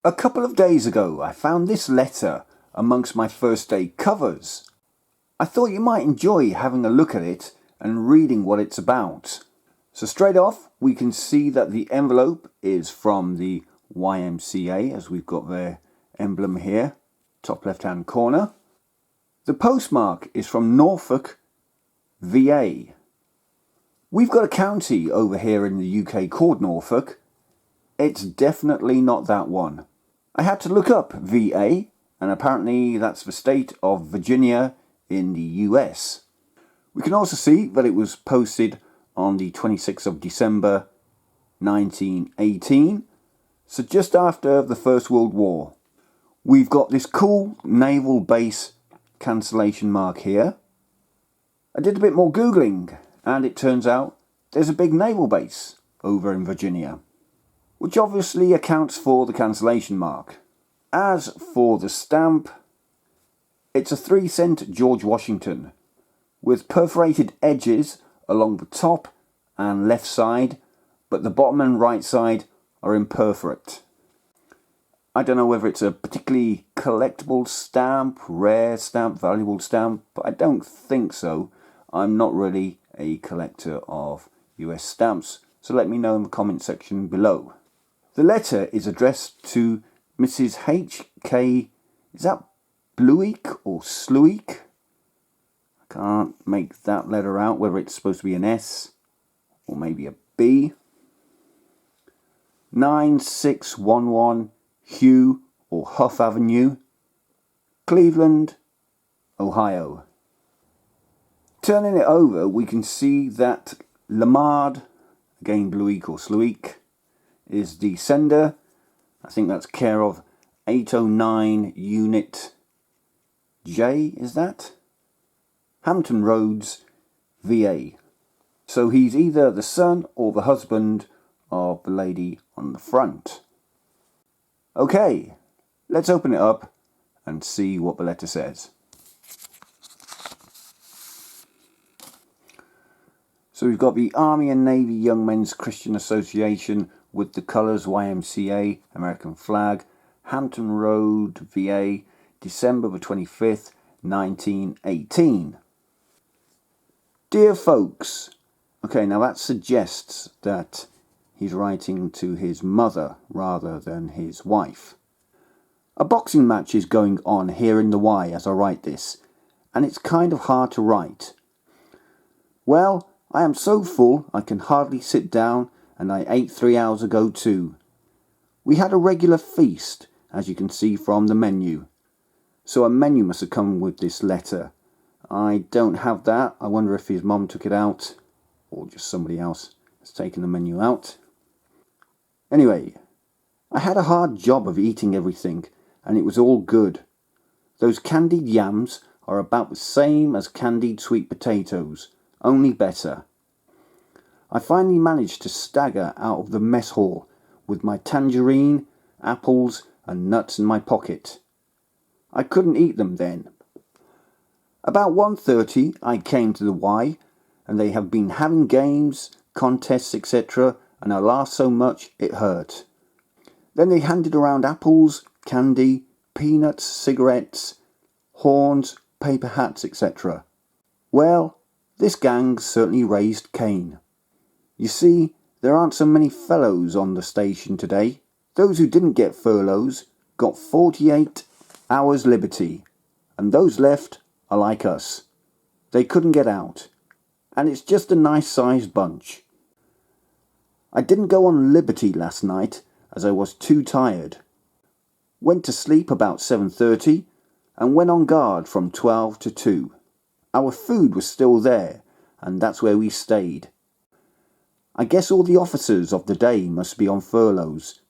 A couple of days ago, I found this letter amongst my first day covers. I thought you might enjoy having a look at it and reading what it's about. So straight off, we can see that the envelope is from the YMCA, as we've got their emblem here, top left-hand corner. The postmark is from Norfolk, VA. We've got a county over here in the UK called Norfolk. It's definitely not that one. I had to look up VA, and apparently that's the state of Virginia in the US. We can also see that it was posted on the 26th of December 1918, so just after the First World War. We've got this cool naval base cancellation mark here. I did a bit more Googling, and it turns out there's a big naval base over in Virginia, which obviously accounts for the cancellation mark. As for the stamp, it's a 3-cent George Washington with perforated edges along the top and left side, but the bottom and right side are imperforate. I don't know whether it's a particularly collectible stamp, rare stamp, valuable stamp, but I don't think so. I'm not really a collector of US stamps, so let me know in the comment section below. The letter is addressed to Mrs. H.K. Is that Bluick or Sluick? I can't make that letter out, whether it's supposed to be an S or maybe a B. 9611 Hugh or Huff Avenue, Cleveland, Ohio. Turning it over, we can see that Lamard, again Bluick or Sluick, is the sender. I think that's care of 809 Unit J, is that? Hampton Roads, VA. So he's either the son or the husband of the lady on the front. Okay, let's open it up and see what the letter says. So we've got the Army and Navy Young Men's Christian Association with the colours YMCA, American flag, Hampton Road, VA, December the 25th, 1918. Dear folks, okay, now that suggests that he's writing to his mother rather than his wife. A boxing match is going on here in the Y as I write this, and it's kind of hard to write. Well, I am so full I can hardly sit down, and I ate 3 hours ago too. We had a regular feast, as you can see from the menu. So a menu must have come with this letter. I don't have that. I wonder if his mum took it out, or just somebody else has taken the menu out. Anyway, I had a hard job of eating everything, and it was all good. Those candied yams are about the same as candied sweet potatoes, only better. I finally managed to stagger out of the mess hall with my tangerine, apples and nuts in my pocket. I couldn't eat them then. About 1:30 I came to the Y, and they have been having games, contests, etc., and I laughed so much it hurt. Then they handed around apples, candy, peanuts, cigarettes, horns, paper hats, etc. Well, this gang certainly raised Cain. You see, there aren't so many fellows on the station today. Those who didn't get furloughs got 48 hours liberty, and those left are like us. They couldn't get out, and it's just a nice-sized bunch. I didn't go on liberty last night as I was too tired. Went to sleep about 7:30 and went on guard from 12 to 2. Our food was still there, and that's where we stayed. I guess all the officers of the day must be on furloughs,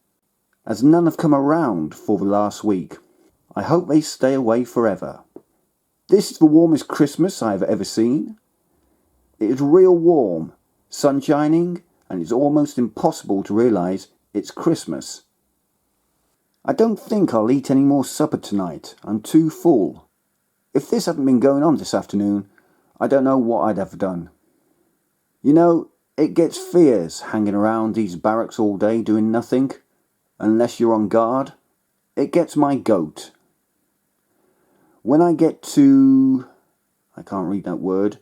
as none have come around for the last week. I hope they stay away forever. This is the warmest Christmas I have ever seen. It is real warm, sun shining, and it's almost impossible to realise it's Christmas. I don't think I'll eat any more supper tonight. I'm too full. If this hadn't been going on this afternoon, I don't know what I'd have done. You know, it gets fierce hanging around these barracks all day doing nothing, unless you're on guard. it gets my goat. When I get to... I can't read that word.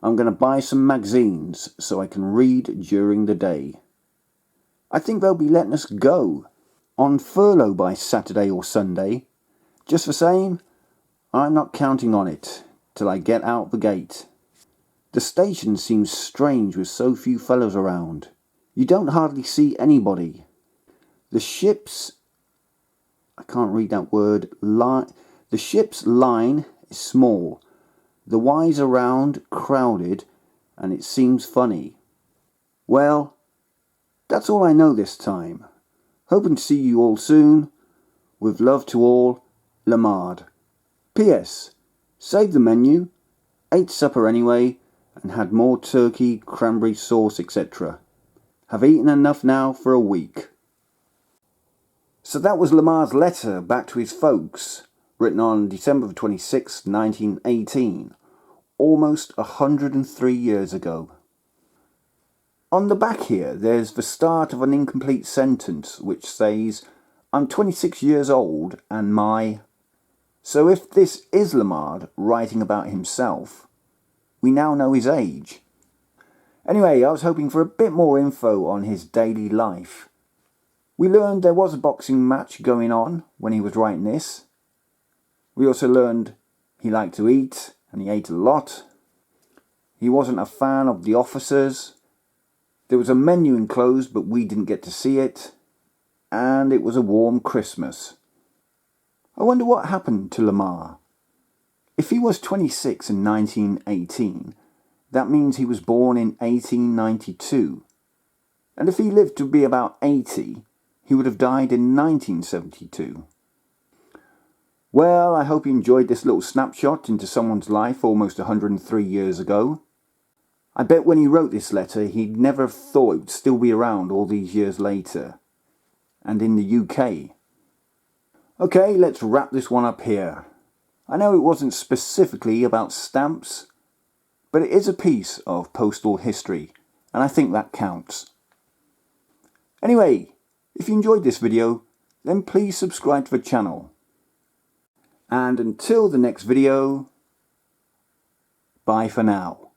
I'm going to buy some magazines so I can read during the day. I think they'll be letting us go on furlough by Saturday or Sunday. Just the same, I'm not counting on it till I get out the gate. The station seems strange with so few fellows around. You don't hardly see anybody. The ship's... I can't read that word. The ship's line is small. The Y's around crowded, and it seems funny. Well, that's all I know this time. Hoping to see you all soon. With love to all, Lamard. P.S. Saved the menu, ate supper anyway, and had more turkey, cranberry sauce, etc. Have eaten enough now for a week. So that was Lamard's letter back to his folks, written on December 26, 1918, almost 103 years ago. On the back here, there's the start of an incomplete sentence which says, I'm 26 years old and my... So if this is Lamard writing about himself, we now know his age. Anyway, I was hoping for a bit more info on his daily life. We learned there was a boxing match going on when he was writing this. We also learned he liked to eat, and he ate a lot. He wasn't a fan of the officers. There was a menu enclosed, but we didn't get to see it. And it was a warm Christmas. I wonder what happened to Lamar. If he was 26 in 1918, that means he was born in 1892. And if he lived to be about 80, he would have died in 1972. Well, I hope you enjoyed this little snapshot into someone's life almost 103 years ago. I bet when he wrote this letter, he'd never have thought it would still be around all these years later. And in the UK. Okay, let's wrap this one up here. I know it wasn't specifically about stamps, but it is a piece of postal history, and I think that counts. Anyway, if you enjoyed this video, then please subscribe to the channel. And until the next video, bye for now.